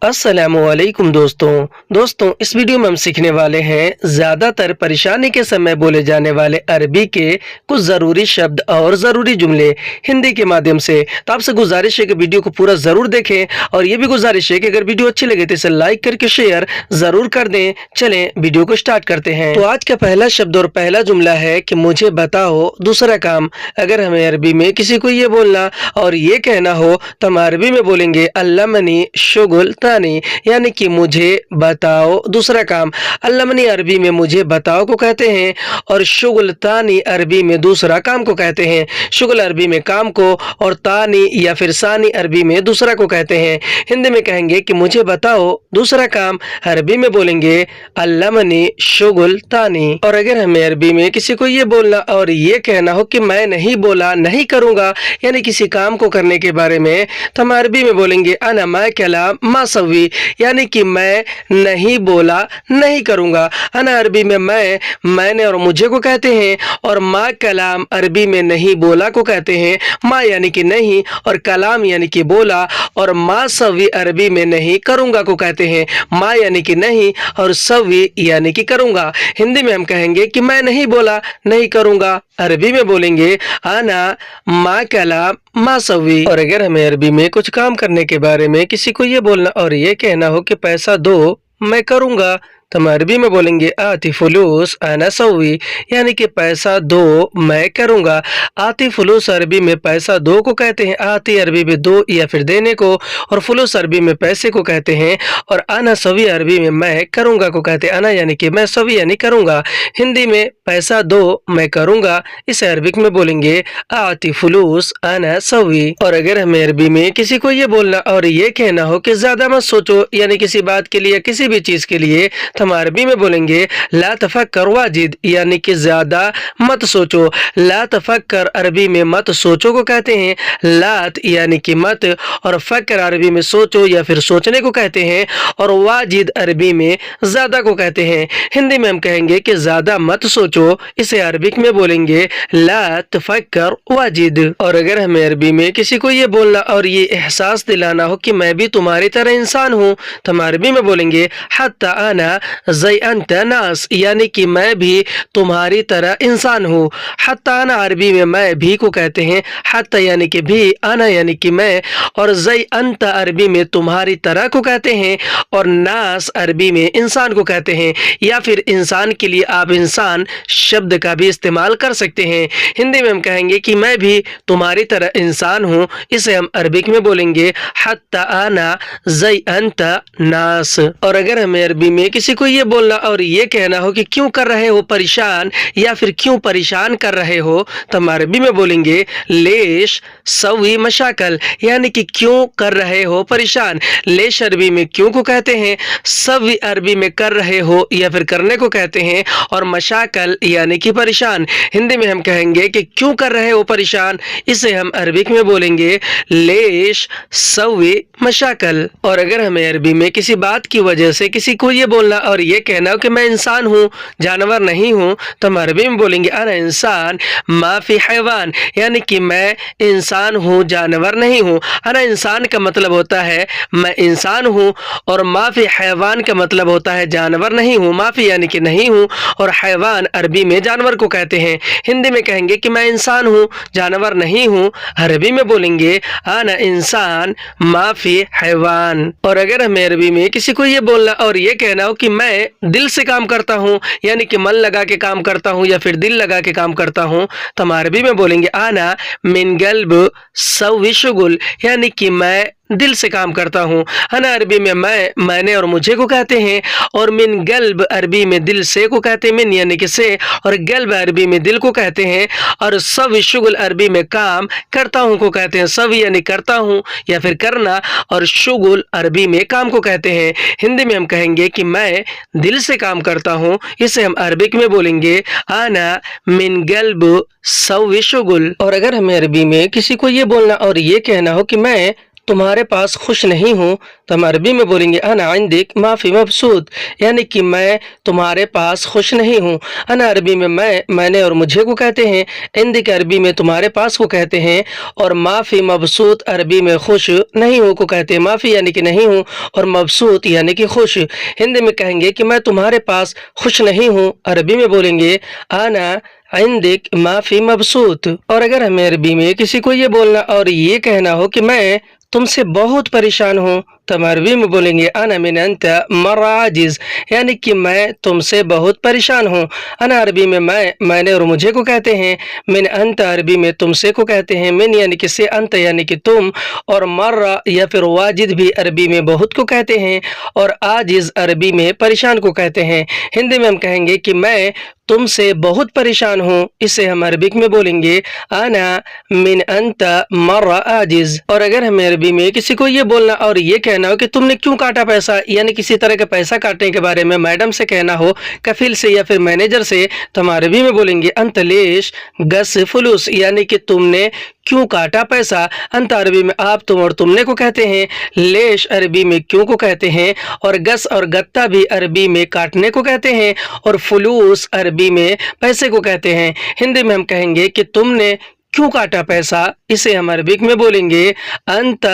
अस्सलामुअलैकुम दोस्तों इस वीडियो में हम सीखने वाले हैं ज़्यादातर परेशानी के समय बोले जाने वाले अरबी के कुछ ज़रूरी शब्द और ज़रूरी जुमले हिंदी के माध्यम से। तो आपसे गुजारिश है कि वीडियो को पूरा ज़रूर देखें और ये भी गुजारिश है कि अगर वीडियो अच्छी लगे तो इसे लाइक करके शेयर ज़रूर कर दें। चलें वीडियो को स्टार्ट करते हैं। तो आज का पहला शब्द और पहला जुमला है कि मुझे बताओ दूसरा काम। अगर हमें अरबी में किसी को ये बोलना और ये कहना हो तो हम अरबी में बोलेंगे अल्लमनी शुगुल तानी, यानी कि मुझे बताओ दूसरा काम। अल्लमनी अरबी में मुझे बताओ को कहते हैं और शुगुल तानी अरबी में दूसरा काम को कहते हैं। शुगुल अरबी में काम को और तानी या फिर सानी अरबी में दूसरा को कहते हैं। हिंदी में कहेंगे कि मुझे बताओ दूसरा काम, अरबी में बोलेंगे अल्लमनी शुगुल तानी। और अगर हमें अरबी में किसी को ये बोलना और ये कहना हो कि मैं नहीं बोला नहीं करूंगा, यानी किसी काम को करने के बारे में, तो हम अरबी में बोलेंगे अना मा कलाम मा सवी, यानी कि मैं नहीं बोला नहीं करूंगा। अना अरबी में मैंने और मुझे को कहते हैं और मा कलाम अरबी में नहीं बोला को कहते हैं। मा यानी कि नहीं और कलाम यानी कि बोला और मा सवी अरबी में नहीं करूंगा को कहते हैं। मा यानी कि नहीं और सवी यानी कि करूंगा। हिंदी में हम कहेंगे कि मैं नहीं बोला नहीं करूंगा, अरबी में बोलेंगे आना मा कलाम मा सवी। और अगर हमें अरबी में कुछ काम करने के बारे में किसी को ये बोलना और ये कहना हो कि पैसा दो मैं करूंगा, तो हम अरबी में बोलेंगे आती फुलूस आना सवी, यानी कि पैसा दो मैं करूंगा। आती फुलूस अरबी में पैसा दो को कहते हैं। आती अरबी में दो या फिर देने को और फुलूस अरबी में पैसे को कहते हैं। और आना सवी अरबी में मैं करूंगा को कहते हैं। आना यानी कि मैं, सवी यानी करूंगा। हिंदी में पैसा दो मैं करूंगा, इसे अरबिक में बोलेंगे आती फुलूस आना सवी। और अगर हमें अरबी में किसी को ये बोलना और ये कहना हो कि ज्यादा मत सोचो, यानी किसी बात के लिए किसी भी चीज के लिए, तो हम अरबी में बोलेंगे ला तफक्कर वाजिद, यानी कि ज्यादा मत सोचो। ला तफक्कर अरबी में मत सोचो को कहते हैं। लात यानी कि मत और फक्र अरबी में सोचो या फिर सोचने को कहते हैं और वाजिद अरबी में ज्यादा को कहते हैं। हिंदी में हम कहेंगे कि ज्यादा मत सोचो, इसे अरबिक में बोलेंगे ला तफक्कर वाजिद। और अगर हमें अरबी में किसी को ये बोलना और ये एहसास दिलाना हो कि मैं भी तुम्हारी तरह इंसान हूँ, तो हम अरबी में बोलेंगे हत्ता आना ज़ई अंत नास, यानी कि मैं भी तुम्हारी तरह इंसान हूँ। हत्ता आना अरबी में मैं भी को कहते हैं। हत्ता यानी कि भी, आना यानी कि मैं और ज़ई अंत अरबी में तुम्हारी तरह को कहते हैं और नास अरबी में इंसान को कहते हैं। या फिर इंसान के लिए आप इंसान शब्द का भी इस्तेमाल कर सकते हैं। हिंदी में हम कहेंगे कि मैं भी तुम्हारी तरह इंसान हूँ, इसे हम अरबिक में बोलेंगे हत्ता आना ज़ई अंत नास। और अगर हमें अरबी में किसी को ये बोलना और ये कहना हो कि क्यों कर रहे हो परेशान या फिर क्यों परेशान कर रहे हो, तो हम अरबी में बोलेंगे लेश सवी मशाकल, यानी कि क्यों कर रहे हो परेशान। लेश अरबी में क्यों को कहते हैं, सवी अरबी में कर रहे हो या फिर करने को कहते हैं और मशाकल यानी कि परेशान। हिंदी में हम कहेंगे कि क्यों कर रहे हो परेशान, इसे हम अरबिक में बोलेंगे लेश सवी मशाकल। और अगर हमें अरबी में किसी बात की वजह से किसी को ये बोलना और ये कहना हो कि मैं इंसान हूँ जानवर नहीं हूँ, तो हम अरबी में बोलेंगे अना इंसान माफी हैवान, यानी कि मैं इंसान हूँ जानवर नहीं हूँ। अना इंसान का मतलब होता है मैं इंसान हूँ और माफी हैवान का मतलब होता है जानवर नहीं हूँ। माफी यानी कि नहीं हूँ और हैवान अरबी में जानवर को कहते हैं। हिंदी में कहेंगे कि मैं इंसान हूँ जानवर नहीं हूँ, अरबी में बोलेंगे अना इंसान माफी हैवान। और अगर हमें अरबी में किसी को ये बोलना और ये कहना हो कि मैं दिल से काम करता हूँ, यानी कि मन लगा के काम करता हूँ या फिर दिल लगा के काम करता हूँ, तो हम अरबी में बोलेंगे आना मिन गल्ब सवी शुगुल, यानी कि मैं दिल से काम करता हूँ। अना अरबी में मैंने और मुझे को कहते हैं और मिन गल्ब अरबी में दिल से को कहते हैं। मिन यानी कि से और गल्ब अरबी में दिल को कहते हैं और सवी शुगुल अरबी में काम करता हूँ को कहते हैं। सवी यानी करता हूँ या फिर करना और शुगुल अरबी में काम को कहते हैं। हिंदी में हम कहेंगे कि मैं दिल से काम करता हूँ, इसे हम अरबिक में बोलेंगे आना मिन गल्ब सवी शुगुल। और अगर हमें अरबी में किसी को ये बोलना और ये कहना हो कि मैं तुम्हारे पास खुश नहीं हूँ, तो हम अरबी में बोलेंगे अना इंदिक माफ़ी मबसूत, यानी कि मैं तुम्हारे पास खुश नहीं हूँ। अना अरबी में मैंने और मुझे को कहते हैं, इंदिक अरबी में तुम्हारे पास को कहते हैं, और माफ़ी मबसूत अरबी में खुश नहीं हूँ को कहते हैं। माफ़ी यानी कि नहीं हूँ, और मबसूत यानी कि खुश। हिंदी में कहेंगे कि मैं तुम्हारे पास खुश नहीं हूँ, अरबी में बोलेंगे अना इंदिक माफ़ी मबसूत। और अगर हमें अरबी में किसी को ये बोलना और ये कहना हो कि मैं तुमसे बहुत परेशान हूँ, तो हम अरबी में बोलेंगे अना मिन अंत मराजिज, यानी कि मैं तुमसे बहुत परेशान हूँ। अना अरबी में मैंने और मुझे को कहते हैं, मिन अंत अरबी में तुमसे को कहते हैं, मिन यानी कि से, अंत यानी कि तुम, और मर्रा या फिर वाजिद भी अरबी में बहुत को कहते हैं, और आजिज अरबी में परेशान को कहते हैं। हिंदी में हम कहेंगे कि मैं तुमसे बहुत परेशान हूँ, इसे हम अरबिक में बोलेंगे अना मिन अंत मर्रा आजिज। और अगर हमें अरबी में किसी को ये बोलना और ये कहना हो कि तुमने क्यों काटा पैसा, यानी किसी तरह का पैसा काटने के बारे में मैडम से कहना हो, कफिल से या फिर मैनेजर से, तो हम अरबी में बोलेंगे अंत लेश गस फुलूस, यानी कि तुमने क्यों काटा पैसा। अंत अरबी में आप, तुम और तुमने को कहते हैं, लेश अरबी में क्यों को कहते हैं, और गस और गत्ता भी अरबी में काटने को कहते हैं, और फुलूस अरबी में पैसे को कहते हैं। हिंदी में हम कहेंगे कि तुमने क्यों काटा पैसा, इसे हम अरबिक में बोलेंगे अंत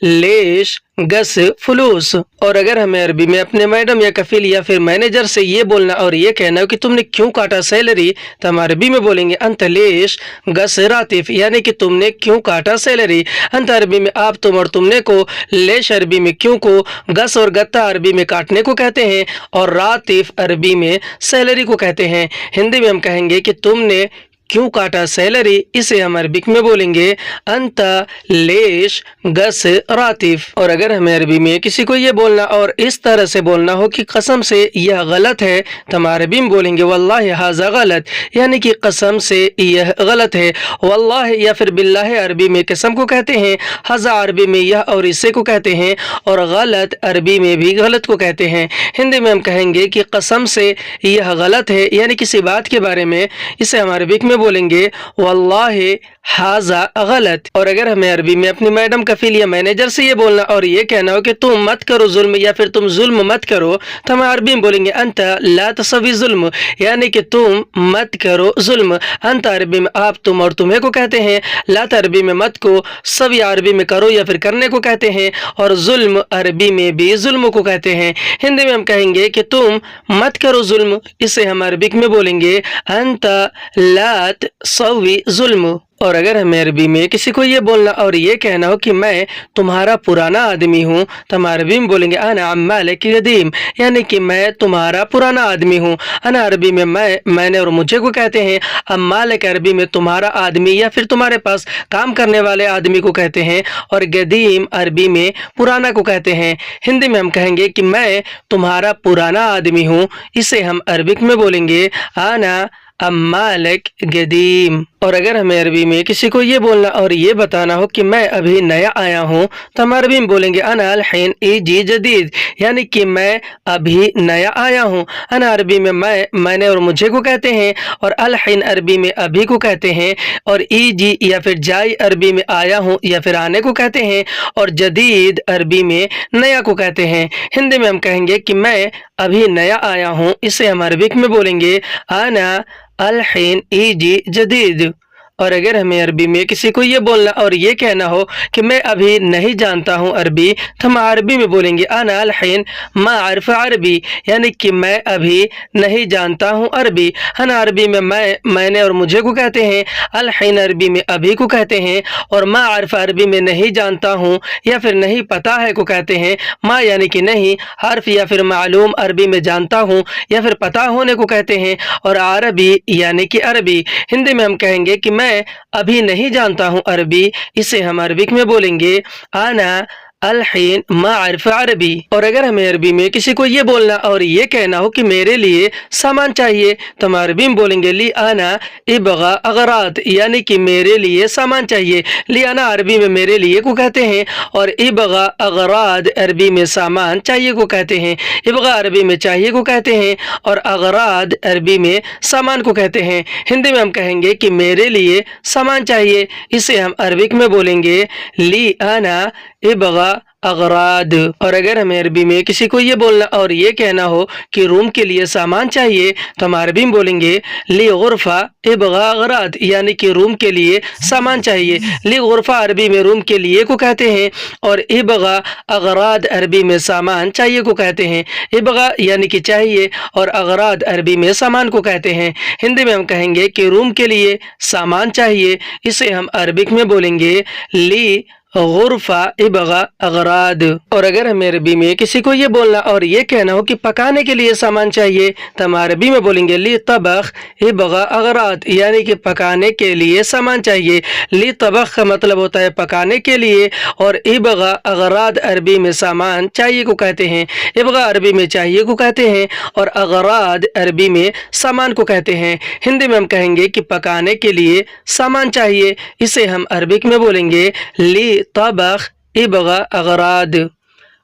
लेश गस फुलूस। और अगर हमें अरबी में अपने मैडम या कफिल या फिर मैनेजर से ये बोलना और ये कहना हो कि तुमने क्यों काटा सैलरी, तो हम अरबी में बोलेंगे अंत लेश गस रातिफ, यानी कि तुमने क्यों काटा सैलरी। अंत अरबी में आप, तुम और तुमने को लेश अरबी में क्यों को, गस और गत्ता अरबी में काटने को कहते हैं, और रातिफ अरबी में सैलरी को कहते हैं। हिंदी में हम कहेंगे कि तुमने क्यों काटा सैलरी, इसे हम अरबिक में बोलेंगे अंत लेश गस रातिफ। और अगर हमें अरबी में किसी को ये बोलना और इस तरह से बोलना हो कि कसम से यह गलत है, तो हम अरबी में बोलेंगे वल्लाहि हाज़ा गलत, यानी कि कसम से यह गलत है। वल्लाह या फिर बिल्लाह अरबी में कसम को कहते हैं, हाज़ा अरबी में यह और इससे को कहते हैं, और गलत अरबी में भी गलत को कहते हैं। हिंदी में हम कहेंगे कि कसम से यह गलत है, यानी किसी बात के बारे में, इसे हम अरबिक में बोलेंगे वल्लाहि हाज़ा गलत। और अगर हमें अरबी में अपनी मैडम कफिल या मैनेजर से ये बोलना और ये कहना हो कि तुम मत करो जुल्म या फिर तुम जुल्म मत करो, तो हम अरबी में बोलेंगे अंत ला तसवी जुल्म, यानी कि तुम मत करो जुल्म। अंत अरबी में आप, तुम और तुम्हें को कहते हैं, लात अरबी में मत को, सवी अरबी में करो या फिर करने को कहते हैं, और जुल्म अरबी में भी जुल्म को कहते हैं। हिंदी में हम कहेंगे कि तुम मत करो जुल्म, इसे हम अरबिक में बोलेंगे अंत ला तसवी जुल्म। और अगर हमें अरबी में किसी को ये बोलना और ये कहना हो कि मैं तुम्हारा पुराना आदमी हूँ, तो हम अरबी में बोलेंगे अना अम्मालिक कदीम, यानी कि मैं तुम्हारा पुराना आदमी हूँ। अना अरबी में मैंने और मुझे को कहते हैं, अम्मालिक अरबी में तुम्हारा आदमी या फिर तुम्हारे पास काम करने वाले आदमी को कहते हैं, और गदीम अरबी में पुराना को कहते हैं। हिंदी में हम कहेंगे कि मैं तुम्हारा पुराना आदमी हूँ, इसे हम अरबिक में बोलेंगे अना अम्मालिक गदीम। और अगर हमें अरबी में किसी को ये बोलना और ये बताना हो कि मैं अभी नया आया हूँ, तो हम अरबी में बोलेंगे अना अल-हिन इजी जदीद, यानी कि मैं अभी नया आया हूँ। अना अरबी में मैंने और मुझे को कहते हैं, और अल-हिन अरबी में अभी को कहते हैं, और इजी या फिर जाई अरबी में आया हूँ या फिर आने को कहते हैं, और जदीद अरबी में नया को कहते हैं। हिंदी में हम कहेंगे कि मैं अभी नया आया हूँ, इसे हम अरबिक में बोलेंगे अना अल-हिन इजी जदीद। और अगर हमें अरबी में किसी को ये बोलना और ये कहना हो कि मैं अभी नहीं जानता हूँ अरबी, तो हम अरबी में बोलेंगे अना अल-हिन मा अरफ अरबी, यानी कि मैं अभी नहीं जानता हूँ अरबी। अना अरबी में मैंने और मुझे को कहते हैं, अल-हिन अरबी में अभी को कहते हैं, और मा अरफ अरबी में नहीं जानता हूँ या फिर नहीं पता है को कहते हैं। मा यानी कि नहीं, हर्फ या फिर मालूम अरबी में जानता हूँ या फिर पता होने को कहते हैं, और अरबी यानी कि अरबी। हिंदी में हम कहेंगे कि मैं अभी नहीं जानता हूँ अरबी, इसे हम अरबिक में बोलेंगे अना الحین معرف عربی۔ اور اگر ہمیں عربی میں کسی کو یہ بولنا اور یہ کہنا ہو کہ میرے لیے سامان چاہیے تو ہم عربی میں بولیں گے لی انا ابغا اغراض، یعنی کہ میرے لیے سامان چاہیے۔ لی انا عربی میں میرے لیے کو کہتے ہیں اور ابغا اغراض عربی میں سامان چاہیے کو کہتے ہیں۔ ابغا عربی میں چاہیے کو کہتے ہیں اور اغراض عربی میں سامان کو کہتے ہیں۔ ہندی میں ہم کہیں گے کہ میرے لیے سامان چاہیے، اسے ہم عربک میں بولیں گے لی انا ابغا اغراض۔ اور اگر ہمیں عربی میں کسی کو یہ بولنا اور یہ کہنا ہو کہ روم کے لیے سامان چاہیے تو ہم عربی میں بولیں گے لی غرفہ ابغا اغراض، یعنی کہ روم کے لیے سامان چاہیے۔ لی غرفہ عربی میں روم کے لیے کو کہتے ہیں اور ابغا اغراض عربی میں سامان چاہیے کو کہتے ہیں۔ ابغا یعنی کہ چاہیے اور اغراض عربی میں سامان کو کہتے ہیں۔ ہندی میں ہم کہیں گے کہ روم کے لیے سامان چاہیے، اسے ہم عربک میں بولیں گے لی غرفہ ابغا اغراض۔ اور اگر ہمیں عربی میں کسی کو یہ بولنا اور یہ کہنا ہو کہ پکانے کے لیے سامان چاہیے تو ہم عربی میں بولیں گے لی طبخ ابغا اغراض، یعنی کہ پکانے کے لیے سامان چاہیے۔ لی طبخ کا مطلب ہوتا ہے پکانے کے لیے اور ابغا اغراض عربی میں سامان چاہیے کو کہتے ہیں۔ ابغا عربی میں چاہیے کو کہتے ہیں اور اغراض عربی میں سامان کو کہتے ہیں۔ ہندی میں ہم کہیں گے کہ پکانے کے لیے سامان چاہیے، اسے ہم عربک میں بولیں گے لی طبخ ابغا اغراض۔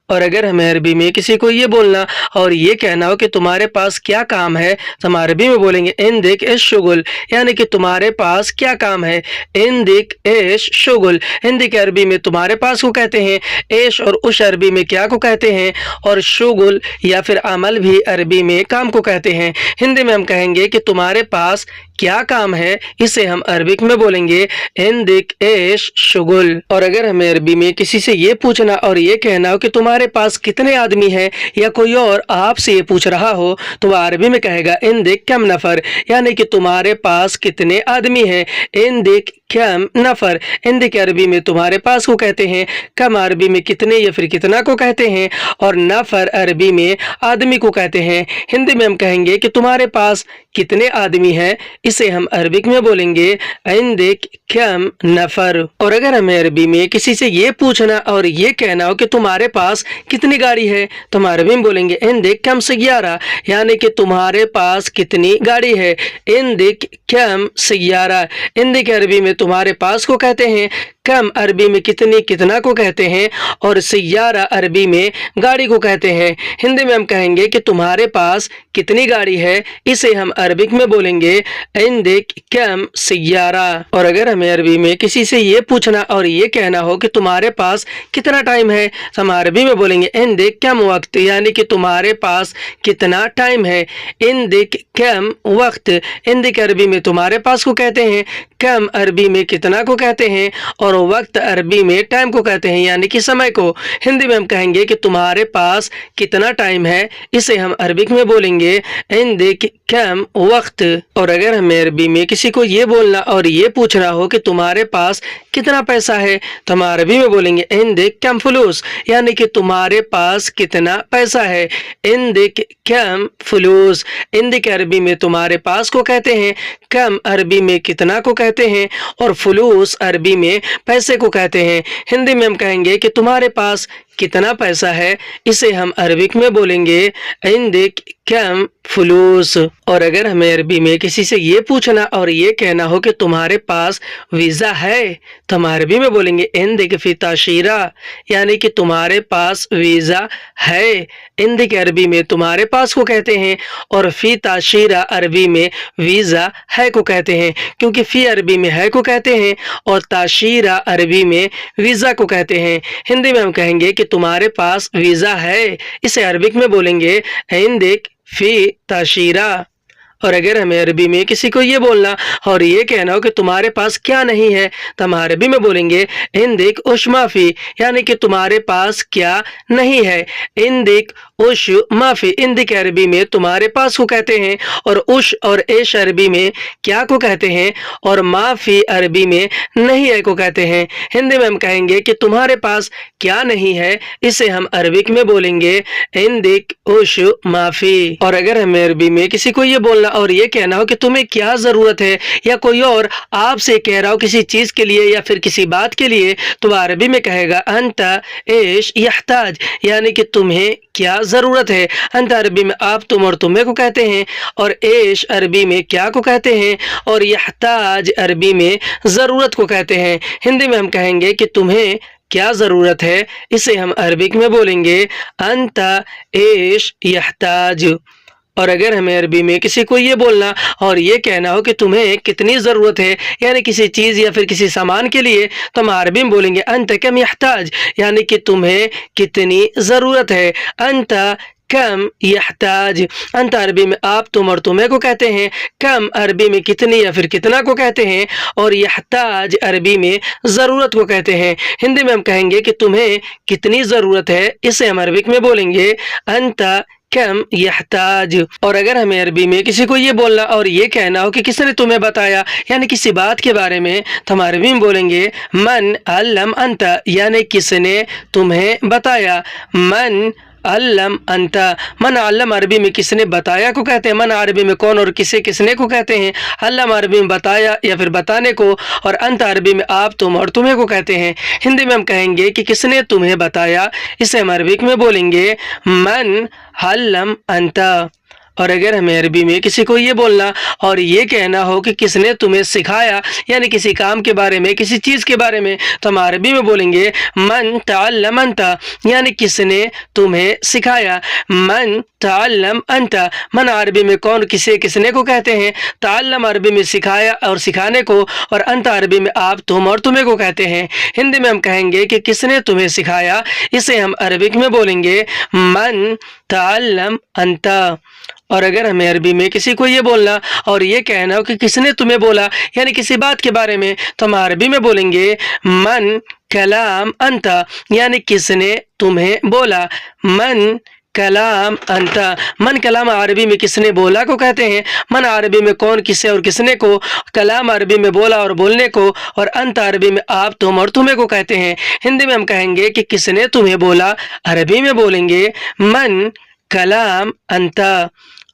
اور اگر ہمیں عربی میں کسی کو یہ بولنا اور یہ کہنا ہو کہ تمہارے پاس کیا کام ہے تو ہم عربی میں بولیں گے عندک ایش شغل، یعنی کہ تمہارے پاس کیا کام ہے۔ عندک ایش شغل، عندک عربی میں تمہارے پاس کو کہتے ہیں، ایش اور اش عربی میں کیا کو کہتے ہیں اور شغل یا پھر عمل بھی عربی میں کام کو کہتے ہیں۔ ہندی میں ہم کہیں گے کہ تمہارے پاس کیا کام ہے، اسے ہم عربک میں بولیں گے عندک ایش شغل۔ اور اگر ہمیں عربی میں کسی سے یہ پوچھنا اور یہ کہنا ہو کہ تمہارے پاس کتنے آدمی ہیں یا کوئی اور آپ سے یہ پوچھ رہا ہو تو وہ عربی میں کہے گا عندک کم نفر، یعنی کہ تمہارے پاس کتنے آدمی ہیں۔ عندک کم نفر، عندک عربی میں تمہارے پاس کو کہتے ہیں، کم عربی میں کتنے یا پھر کتنا کو کہتے ہیں اور نفر عربی میں آدمی کو کہتے ہیں۔ ہندی میں ہم کہیں گے کہ تمہارے پاس کتنے آدمی ہیں، اسے ہم عربک میں بولیں گے عندک کم نفر۔ اور اگر ہمیں عربی میں کسی سے یہ پوچھنا اور یہ کہنا ہو کہ تمہارے پاس کتنی گاڑی ہے تو ہم عربی میں بولیں گے عندک کم سیارہ، یعنی کہ تمہارے پاس کتنی گاڑی ہے۔ عندک کم سیارہ، عندک عربی میں تمہارے پاس کو کہتے ہیں، کم عربی میں کتنی کتنا کو کہتے ہیں اور سیارہ عربی میں گاڑی کو کہتے ہیں۔ ہندی میں ہم کہیں گے کہ تمہارے پاس کتنی گاڑی ہے، اسے ہم عربک میں بولیں گے عندک کم سیارہ۔ اور اگر ہمیں عربی میں کسی سے یہ پوچھنا اور یہ کہنا ہو کہ تمہارے پاس کتنا ٹائم ہے تو ہم عربی میں بولیں گے عندک کم وقت، یعنی کہ تمہارے پاس کتنا ٹائم ہے۔ عندک کم وقت، عندک عربی میں تمہارے پاس کو کہتے ہیں، کم عربی میں کتنا کو کہتے ہیں اور وقت عربی میں ٹائم کو کہتے ہیں، یعنی کہ سمے کو۔ ہندی میں ہم کہیں گے کہ تمہارے پاس کتنا ٹائم ہے، اسے ہم عربک میں بولیں گے عندک کم وقت۔ اور اگر ہمیں عربی میں کسی کو یہ بولنا اور یہ پوچھنا ہو کہ تمہارے پاس کتنا پیسہ ہے تو ہم عربی میں بولیں گے عندک کم فلوس، یعنی کہ تمہارے پاس کتنا پیسہ ہے۔ عندک کم فلوس، عندک عربی میں تمہارے پاس کو کہتے ہیں، کم عربی میں کتنا کو کہتے ہیں اور فلوس عربی میں پیسے کو کہتے ہیں۔ ہندی میں ہم کہیں گے کہ تمہارے پاس کتنا پیسہ ہے، اسے ہم عربک میں بولیں گے عندک کم فلوس۔ اور اگر ہمیں عربی میں کسی سے یہ پوچھنا اور یہ کہنا ہو کہ تمہارے پاس ویزا ہے تو ہم عربی میں بولیں گے عندک فی تاشیرہ، یعنی کہ تمہارے پاس ویزا ہے۔ عندک عربی میں تمہارے پاس کو کہتے ہیں اور فی تاشیرہ عربی میں ویزا ہے کو کہتے ہیں، کیونکہ فی عربی میں ہے کو کہتے ہیں اور تاشیرہ عربی میں ویزا کو کہتے ہیں۔ ہندی میں ہم کہیں گے کہ تمہارے پاس ویزا ہے، اسے عربک میں بولیں گے عندک فی تاشیرہ۔ اور اگر ہمیں عربی میں کسی کو یہ بولنا اور یہ کہنا ہو کہ تمہارے پاس کیا نہیں ہے تو ہم عربی میں بولیں گے عندک اش مافی، یعنی کہ تمہارے پاس کیا نہیں ہے۔ عندک اش مافی، عندک عربی میں تمہارے پاس کو کہتے ہیں اور اش اور ایش عربی میں کیا کو کہتے ہیں اور مافی عربی میں نہیں ہے کو کہتے ہیں۔ ہندی میں ہم کہیں گے کہ تمہارے پاس کیا نہیں ہے، اسے ہم عربک میں بولیں گے عندک اش مافی۔ اور اگر ہمیں عربی میں کسی کو یہ بولنا बोलना और ये कहना हो कि तुम्हें क्या ज़रूरत है, या कोई और आपसे कह रहा हो किसी चीज़ के लिए या फिर किसी बात के लिए, तो अरबी में कहेगा अंता एश यहताज, यानी कि तुम्हें क्या ज़रूरत है। अंता अरबी में आप, तुम और तुम्हें को कहते हैं, और एश अरबी में क्या को कहते हैं, और यहताज अरबी में ज़रूरत को कहते हैं। हिंदी में हम कहेंगे कि तुम्हें क्या ज़रूरत है, इसे हम अरबिक में बोलेंगे अंता एश यहताज। और अगर हमें अरबी में किसी को ये बोलना और ये कहना हो कि तुम्हें कितनी ज़रूरत है, यानी किसी चीज़ या फिर किसी सामान के लिए, तो हम अरबी में बोलेंगे अंत कम यहताज, यानी कि तुम्हें कितनी ज़रूरत है। अंत कम यहताज। अंत अरबी में आप, तुम और तुम्हें को कहते हैं, कम अरबी में कितनी या फिर कितना को कहते हैं, और यहताज अरबी में ज़रूरत को कहते हैं। हिंदी में हम कहेंगे कि तुम्हें कितनी ज़रूरत है, इसे हम अरबिक में बोलेंगे अंत कम यहताज। और अगर हमें अरबी में किसी को ये बोलना और ये कहना हो कि किसने तुम्हें बताया, यानी किसी बात के बारे में, तो हम अरबी में बोलेंगे मन अल्लम अंत, यानी किसने तुम्हें बताया। मन अल्लम अंता। मन अल्लम अरबी में किसने बताया को कहते हैं, मन अरबी में कौन और किसे किसने को कहते हैं, अल्लम अरबी में बताया या फिर बताने को, और अंत अरबी में आप, तुम और तुम्हें को कहते हैं। हिंदी में हम कहेंगे कि किसने तुम्हें बताया, इसे हम अरबिक में बोलेंगे मन अल्लम अंता। और अगर हमें अरबी में किसी को ये बोलना और ये कहना हो कि किसने तुम्हें सिखाया, यानी किसी काम के बारे में, किसी चीज़ के बारे में, तो हम अरबी में बोलेंगे मन तअल्लम अंता, यानी किसने तुम्हें सिखाया। मन तअल्लम अंता। मन अरबी में कौन, किसे, किसने को कहते हैं। तअल्लम अरबी में सिखाया और सिखाने को, और अंत अरबी में आप, तुम और तुम्हें को कहते हैं। हिंदी में हम कहेंगे कि किसने तुम्हें सिखाया, इसे हम अरबिक में बोलेंगे मन तअल्लम अंता। और अगर हमें अरबी में किसी को ये बोलना और ये कहना हो कि किसने तुम्हें बोला, यानी किसी बात के बारे में, तो हम अरबी में बोलेंगे मन कलाम अंता, यानी किसने तुम्हें बोला। मन कलाम अंता। मन कलाम अरबी में किसने बोला को कहते हैं। मन अरबी में कौन, किसे और किसने को, कलाम अरबी में बोला और बोलने को, और अंत अरबी में आप, तुम और तुम्हें को कहते हैं। हिंदी में हम कहेंगे कि किसने तुम्हें बोला, अरबी में बोलेंगे मन कलाम अंता।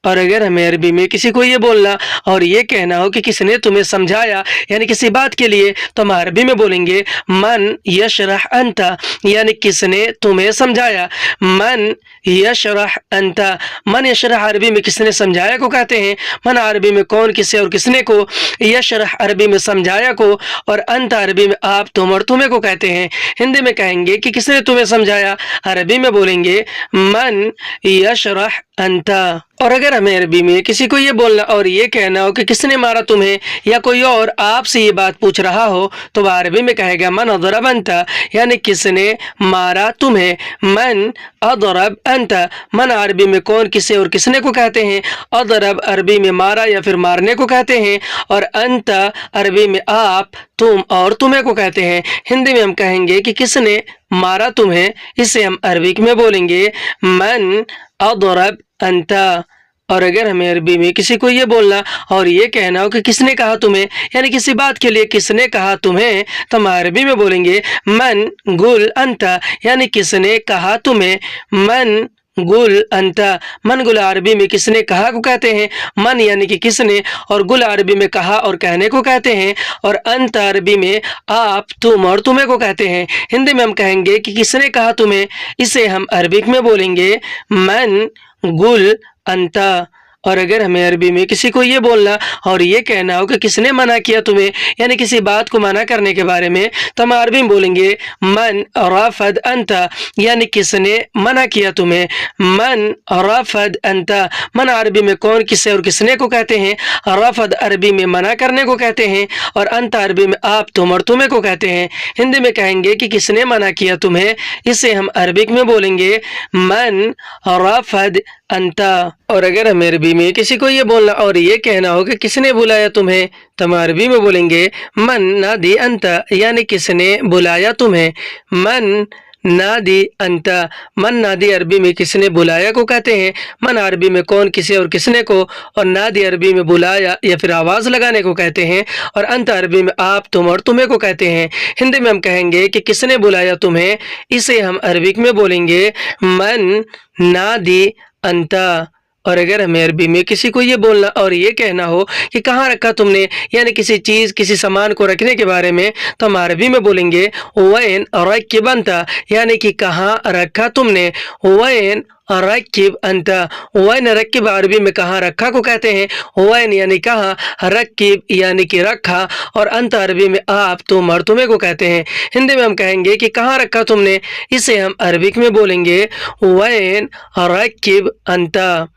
और अगर हमें अरबी में किसी को ये बोलना और ये कहना हो कि किसने तुम्हें समझाया, यानी किसी बात के लिए, तो हम अरबी में बोलेंगे मन यशरह अंता, यानी किसने तुम्हें समझाया। मन यशरह अंता। मन यशरह अरबी में किसने समझाया को कहते हैं। मन अरबी में कौन, किसे और किसने को, यशरह अरबी में समझाया को, और अंत अरबी में आप, तुम और तुम्हें को कहते हैं। हिंदी में कहेंगे कि किसने तुम्हें समझाया, अरबी में बोलेंगे मन यशरह अंता। और अगर हमें अरबी में किसी को ये बोलना और ये कहना हो कि किसने मारा तुम्हें, या कोई और आपसे ये बात पूछ रहा हो, तो वह अरबी में कहेगा मन अदरब अंता, यानी किसने मारा तुम्हें। मन अदरब अंता। मन अरबी में कौन, किसे और किसने को कहते हैं। अदरब अरबी में मारा या फिर मारने को कहते हैं, और अंता अरबी में आप, तुम और तुम्हें को कहते हैं। हिंदी में हम कहेंगे कि किसने मारा तुम्हें, इसे हम अरबिक में बोलेंगे मन अदरब अंता। और अगर हमें अरबी में किसी को ये बोलना और ये कहना हो कि किसने कहा तुम्हें, यानी किसी बात के लिए किसने कहा तुम्हें, तो हम अरबी में बोलेंगे मन गुल अंता, यानी किसने कहा तुम्हें। मन गुल अंता। मन गुल अरबी में किसने कहा को कहते हैं। मन यानी कि किसने, और गुल अरबी में कहा और कहने को कहते हैं, और अंत अरबी में आप, तुम और तुम्हें को कहते हैं। हिंदी में हम कहेंगे कि किसने कहा तुम्हें, इसे हम अरबिक में बोलेंगे मन गुल अंता। और अगर हमें अरबी में किसी को ये बोलना और ये कहना हो कि किसने मना किया तुम्हें, यानी किसी बात को मना करने के बारे में, तो हम अरबी में बोलेंगे मन रफद अंता, यानी किसने मना किया तुम्हें। मन रफद अंता। मन अरबी में कौन, किसे और किसने को कहते हैं। रफद अरबी में मना करने को कहते हैं, और अंत अरबी में आप, तुम और तुम्हें को कहते हैं। हिंदी में कहेंगे कि किसने मना किया तुम्हें, इसे हम अरबिक में बोलेंगे मन रफद अंता। और अगर हमें अरबी में किसी को ये बोलना और ये कहना हो कि किसने बुलाया तुम्हें, तो हम अरबी में बोलेंगे मन नादी अंता, यानी किसने बुलाया तुम्हें। मन नादी अंता। मन नादी अरबी में किसने बुलाया को कहते हैं। मन अरबी में कौन, किसे और किसने को, और नादी अरबी में बुलाया या फिर आवाज़ लगाने को कहते हैं, और अंत अरबी में आप, तुम और तुम्हें को कहते हैं। हिंदी में हम कहेंगे कि किसने बुलाया तुम्हें, इसे हम अरबिक में बोलेंगे मन नादी अंता। और अगर हमें अरबी में किसी को ये बोलना और ये कहना हो कि कहाँ रखा तुमने, यानी किसी चीज़ किसी सामान को रखने के बारे में, तो हम अरबी में बोलेंगे वैन रकिब अंता, यानी कि कहाँ रखा तुमने। वैन रकिब अंता, वैन रकिब अरबी में कहाँ रखा को कहते हैं। वैन यानी कहाँ, रकिब यानी कि रखा, और अंत अरबी में आप, तुम और तुम्हें को कहते हैं। हिंदी में हम कहेंगे कि कहाँ रखा तुमने, इसे हम अरबिक में बोलेंगे वैन रकिब अंता।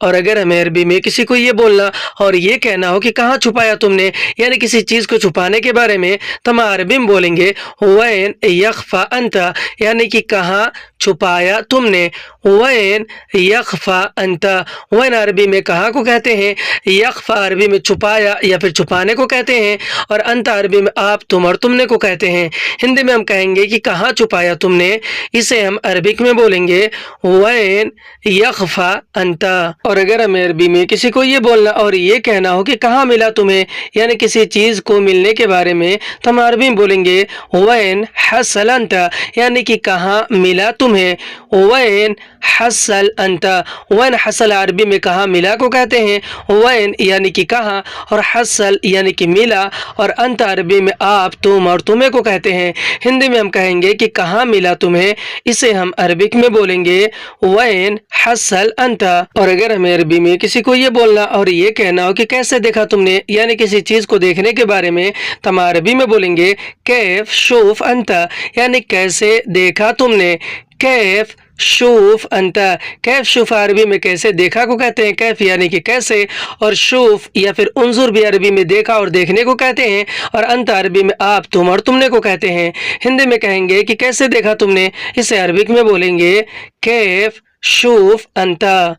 और अगर हमें अरबी में किसी को ये बोलना और ये कहना हो कि कहाँ छुपाया तुमने, यानी किसी चीज़ को छुपाने के बारे में, तो हम अरबी में बोलेंगे वैन यख्फा अंता, यानी कि कहाँ छुपाया तुमने। वैन यख्फा अंता, वैन अरबी में कहाँ को कहते हैं, यख्फा अरबी में छुपाया या फिर छुपाने को कहते हैं, और अंता अरबी में आप, तुम और तुमने को कहते हैं। हिंदी में हम कहेंगे कि कहाँ छुपाया तुमने, इसे हम अरबिक में बोलेंगे वैन यख्फा अंता। और अगर हमें अरबी में किसी को ये बोलना और ये कहना हो कि कहाँ मिला तुम्हें, यानी किसी चीज़ को मिलने के बारे में, तो हम अरबी में बोलेंगे वैन हसल अंता, यानी कि कहाँ मिला तुम्हें। वैन हसल अंता, वैन हसल अरबी में कहाँ मिला को कहते हैं। वैन यानी कि कहाँ, और हसल यानी कि मिला, और अंत अरबी में आप, तुम और तुम्हें को कहते हैं। हिंदी में हम कहेंगे कि कहाँ मिला तुम्हें, इसे हम अरबिक में बोलेंगे वैन हसल अंता। और अगर हमें अरबी में किसी को ये बोलना और ये कहना हो कि कैसे देखा तुमने, यानी किसी चीज़ को देखने के बारे में, तो हम अरबी में बोलेंगे कैफ शूफ अंता, यानी कैसे देखा तुमने। कैफ शूफ अंता, कैफ शूफ अरबी में कैसे देखा को कहते हैं। कैफ यानी कि कैसे, और शूफ या फिर उन्जुर भी अरबी में देखा और देखने को कहते हैं, और अंत अरबी में आप, तुम और तुमने को कहते हैं। हिंदी में कहेंगे कि कैसे देखा तुमने, इसे अरबिक में बोलेंगे कैफ शूफ अंता।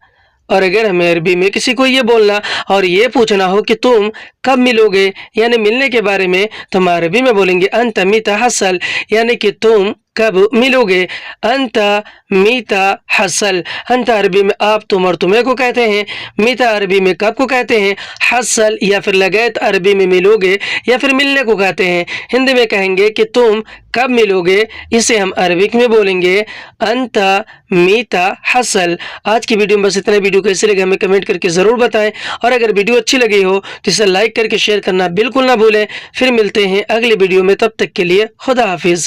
और अगर हमें अरबी में किसी को ये बोलना और ये पूछना हो कि तुम कब मिलोगे, यानी मिलने के बारे में, तो हम अरबी में बोलेंगे अंत मीता हसल, यानी कि तुम कब मिलोगे। अंत मीता हसल, अंत अरबी में आप, तुम और तुम्हें को कहते हैं। मीता अरबी में कब को कहते हैं। हसल या फिर लगैत अरबी में मिलोगे या फिर मिलने को कहते हैं। हिंदी में कहेंगे कि तुम कब मिलोगे, इसे हम अरबिक में बोलेंगे अंत मीता हसल। आज की वीडियो में बस इतना। वीडियो कैसे लगे हमें कमेंट करके ज़रूर बताएं, और अगर वीडियो अच्छी लगी हो तो इसे लाइक करके शेयर करना बिल्कुल ना भूलें। फिर मिलते हैं अगली वीडियो में, तब तक के लिए खुदा हाफिज़।